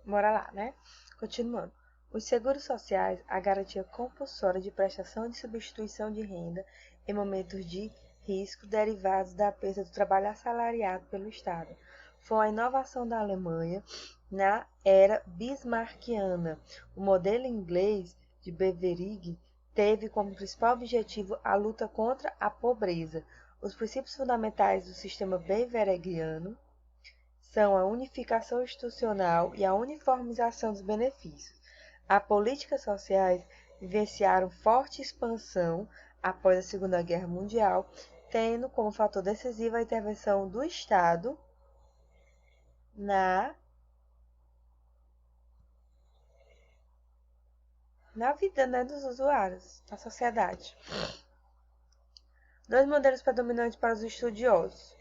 Bora lá, né? Continuando. Os seguros sociais, a garantia compulsória de prestação de substituição de renda em momentos de risco derivados da perda do trabalho assalariado pelo Estado. Foi uma inovação da Alemanha na era bismarckiana. O modelo inglês de Beveridge teve como principal objetivo a luta contra a pobreza. Os princípios fundamentais do sistema beveridgiano são a unificação institucional e a uniformização dos benefícios. As políticas sociais vivenciaram forte expansão após a Segunda Guerra Mundial, tendo como fator decisivo a intervenção do Estado na vida, né, dos usuários, da sociedade. Dois modelos predominantes para os estudiosos.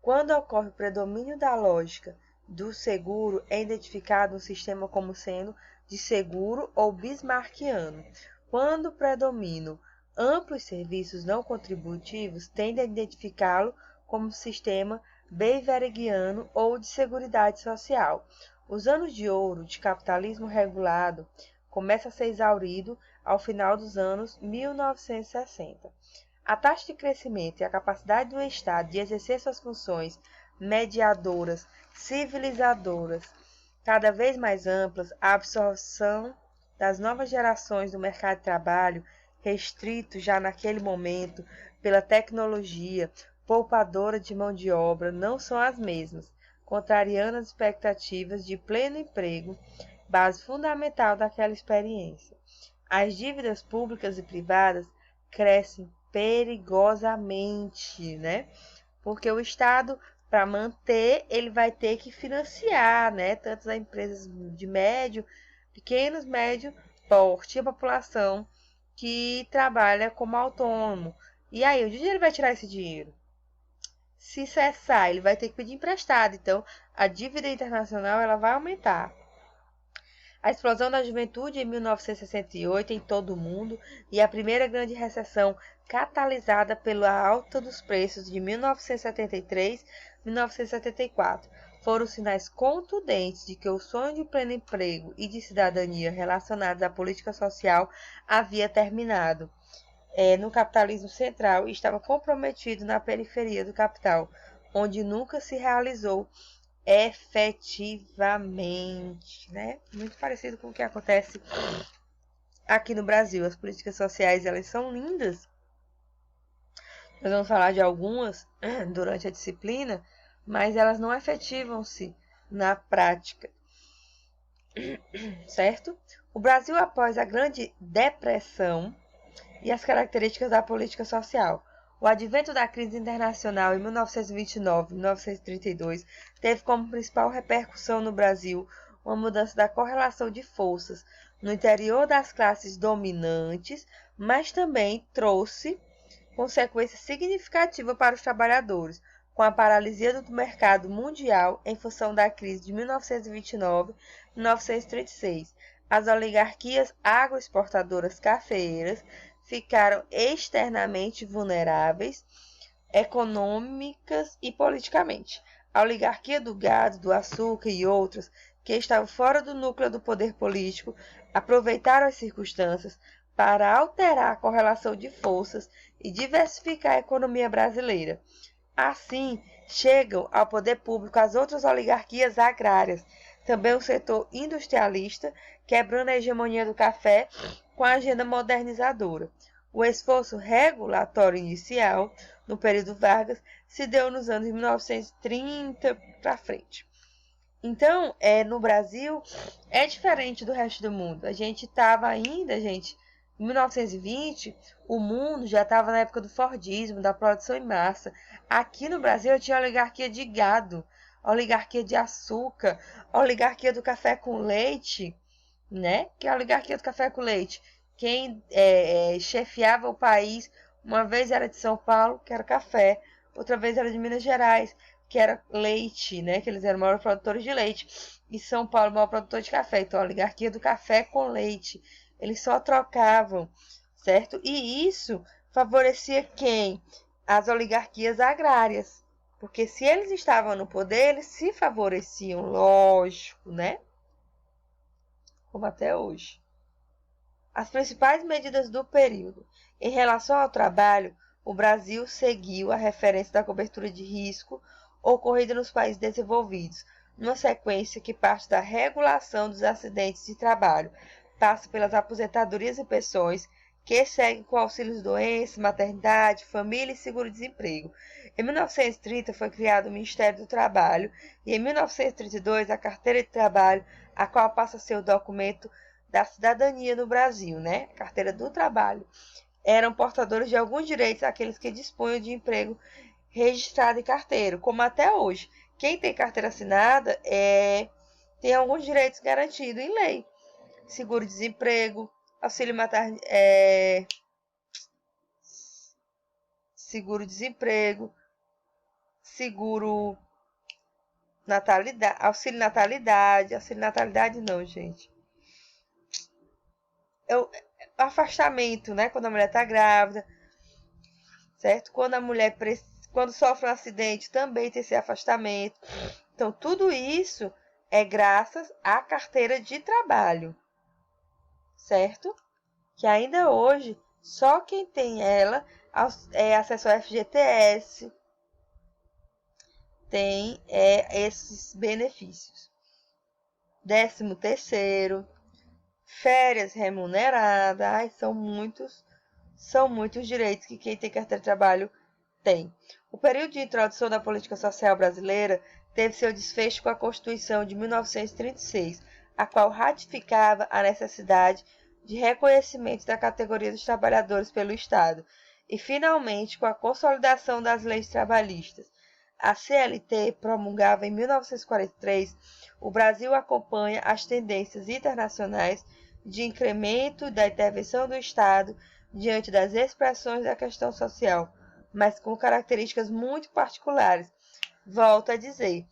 Quando ocorre o predomínio da lógica do seguro, é identificado um sistema como sendo de seguro ou bismarckiano. Quando predominam amplos serviços não contributivos, tende a identificá-lo como sistema beveridgiano ou de seguridade social. Os anos de ouro de capitalismo regulado começam a ser exauridos ao final dos anos 1960. A taxa de crescimento e a capacidade do Estado de exercer suas funções mediadoras, civilizadoras, cada vez mais amplas, a absorção das novas gerações do mercado de trabalho, restrito já naquele momento pela tecnologia, poupadora de mão de obra, não são as mesmas, contrariando as expectativas de pleno emprego, base fundamental daquela experiência. As dívidas públicas e privadas crescem perigosamente, né? Porque o Estado, para manter, ele vai ter que financiar, né? Tanto as empresas de pequenos, médio porte, e a população que trabalha como autônomo. E aí, onde ele vai tirar esse dinheiro? Se cessar, ele vai ter que pedir emprestado. Então, a dívida internacional ela vai aumentar. A explosão da juventude em 1968 em todo o mundo e a primeira grande recessão catalisada pela alta dos preços de 1973-1974 foram sinais contundentes de que o sonho de pleno emprego e de cidadania relacionados à política social havia terminado. No capitalismo central e estava comprometido na periferia do capital, onde nunca se realizou efetivamente, né? Muito parecido com o que acontece aqui no Brasil. As políticas sociais, elas são lindas. Nós vamos falar de algumas durante a disciplina, mas elas não efetivam-se na prática, certo? O Brasil, após a Grande Depressão e as características da política social. O advento da crise internacional em 1929 e 1932 teve como principal repercussão no Brasil uma mudança da correlação de forças no interior das classes dominantes, mas também trouxe consequências significativas para os trabalhadores, com a paralisia do mercado mundial em função da crise de 1929 e 1936. As oligarquias agroexportadoras cafeeiras ficaram externamente vulneráveis, econômicas e politicamente. A oligarquia do gado, do açúcar e outras, que estavam fora do núcleo do poder político, aproveitaram as circunstâncias para alterar a correlação de forças e diversificar a economia brasileira. Assim, chegam ao poder público as outras oligarquias agrárias, também o setor industrialista, quebrando a hegemonia do café com a agenda modernizadora. O esforço regulatório inicial, no período Vargas, se deu nos anos 1930 para frente. Então, no Brasil, é diferente do resto do mundo. A gente estava ainda, em 1920, o mundo já estava na época do Fordismo, da produção em massa. Aqui no Brasil, tinha a oligarquia de gado, a oligarquia de açúcar, a oligarquia do café com leite, né? Que é a oligarquia do café com leite. Quem chefiava o país, uma vez era de São Paulo, que era café, outra vez era de Minas Gerais, que era leite, né? Que eles eram maiores produtores de leite. E São Paulo, maior produtor de café. Então, a oligarquia do café com leite. Eles só trocavam, certo? E isso favorecia quem? As oligarquias agrárias. Porque se eles estavam no poder, eles se favoreciam, lógico, né? como até hoje. As principais medidas do período. Em relação ao trabalho, o Brasil seguiu a referência da cobertura de risco ocorrida nos países desenvolvidos, numa sequência que parte da regulação dos acidentes de trabalho, passa pelas aposentadorias e pensões, que segue com auxílios doença, maternidade, família e seguro-desemprego. Em 1930 foi criado o Ministério do Trabalho e em 1932 a Carteira de Trabalho, a qual passa a ser o documento da cidadania no Brasil, né? A Carteira do Trabalho. Eram portadores de alguns direitos aqueles que dispunham de emprego registrado em carteira, como até hoje. Quem tem carteira assinada tem alguns direitos garantidos em lei. Seguro-desemprego, auxílio seguro-desemprego, seguro natalidade, auxílio natalidade não, gente. Afastamento, né? Quando a mulher está grávida, certo? Quando sofre um acidente, também tem esse afastamento. Então, tudo isso é graças à carteira de trabalho, certo? Que ainda hoje, só quem tem ela acesso ao FGTS, tem esses benefícios. 13º, férias remuneradas, são muitos direitos que quem tem carteira de trabalho tem. O período de introdução da política social brasileira teve seu desfecho com a Constituição de 1936, a qual ratificava a necessidade de reconhecimento da categoria dos trabalhadores pelo Estado, e finalmente com a consolidação das leis trabalhistas. A CLT, promulgada em 1943, o Brasil acompanha as tendências internacionais de incremento da intervenção do Estado diante das expressões da questão social, mas com características muito particulares. Volto a dizer,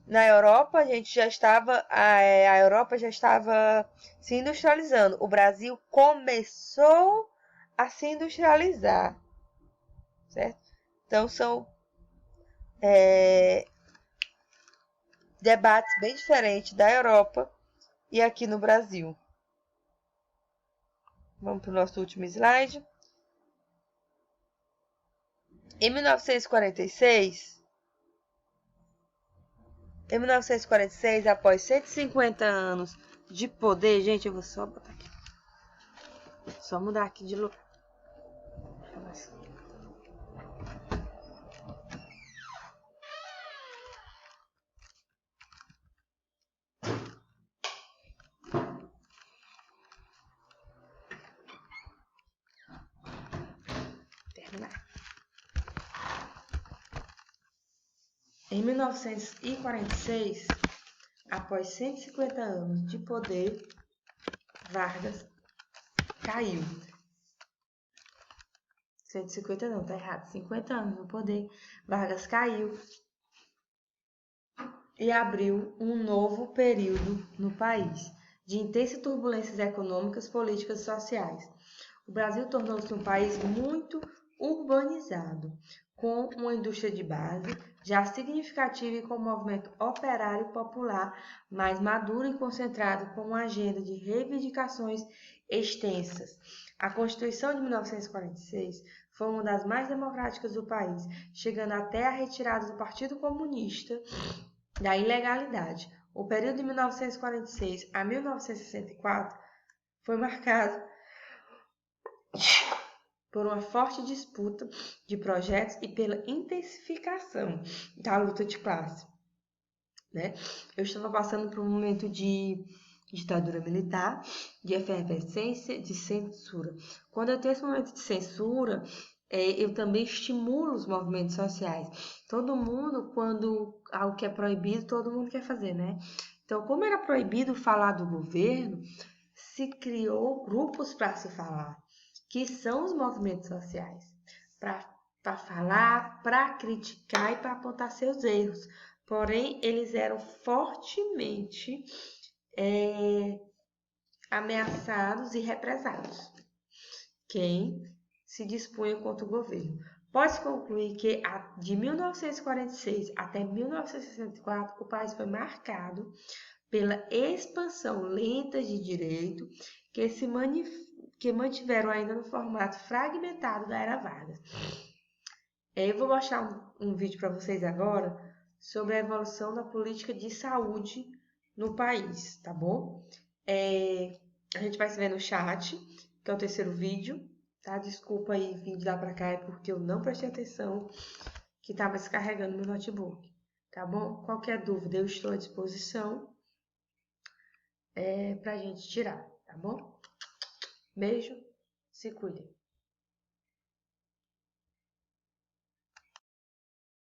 na Europa a Europa já estava se industrializando. O Brasil começou a se industrializar, certo? Então são debates bem diferentes da Europa e aqui no Brasil. Vamos para o nosso último slide. Em 1946, após 150 anos de poder, gente, eu vou só botar aqui. Só mudar aqui de lugar. Terminar. Em 1946, após 150 anos de poder, Vargas caiu. 150 não, tá errado. 50 anos no poder, Vargas caiu e abriu um novo período no país, de intensas turbulências econômicas, políticas e sociais. O Brasil tornou-se um país muito urbanizado, com uma indústria de base já significativa e com um movimento operário popular mais maduro e concentrado, com uma agenda de reivindicações extensas. A Constituição de 1946 foi uma das mais democráticas do país, chegando até a retirada do Partido Comunista da ilegalidade. O período de 1946 a 1964 foi marcado por uma forte disputa de projetos e pela intensificação da luta de classe, né? Eu estava passando por um momento de ditadura militar, de efervescência, de censura. Quando eu tenho esse momento de censura, eu também estimulo os movimentos sociais. Todo mundo, quando algo que é proibido, todo mundo quer fazer, né? Então, como era proibido falar do governo, se criou grupos para se falar, que são os movimentos sociais, para falar, para criticar e para apontar seus erros. Porém, eles eram fortemente ameaçados e represados quem se dispunha contra o governo. Pode-se concluir que de 1946 até 1964 o país foi marcado pela expansão lenta de direito que mantiveram ainda no formato fragmentado da Era Vargas. Eu vou mostrar um vídeo para vocês agora sobre a evolução da política de saúde no país, tá bom? A gente vai se ver no chat, que é o terceiro vídeo, tá? Desculpa aí vir de lá para cá, é porque eu não prestei atenção que estava descarregando meu notebook, tá bom? Qualquer dúvida eu estou à disposição pra gente tirar, tá bom? Beijo, se cuidem.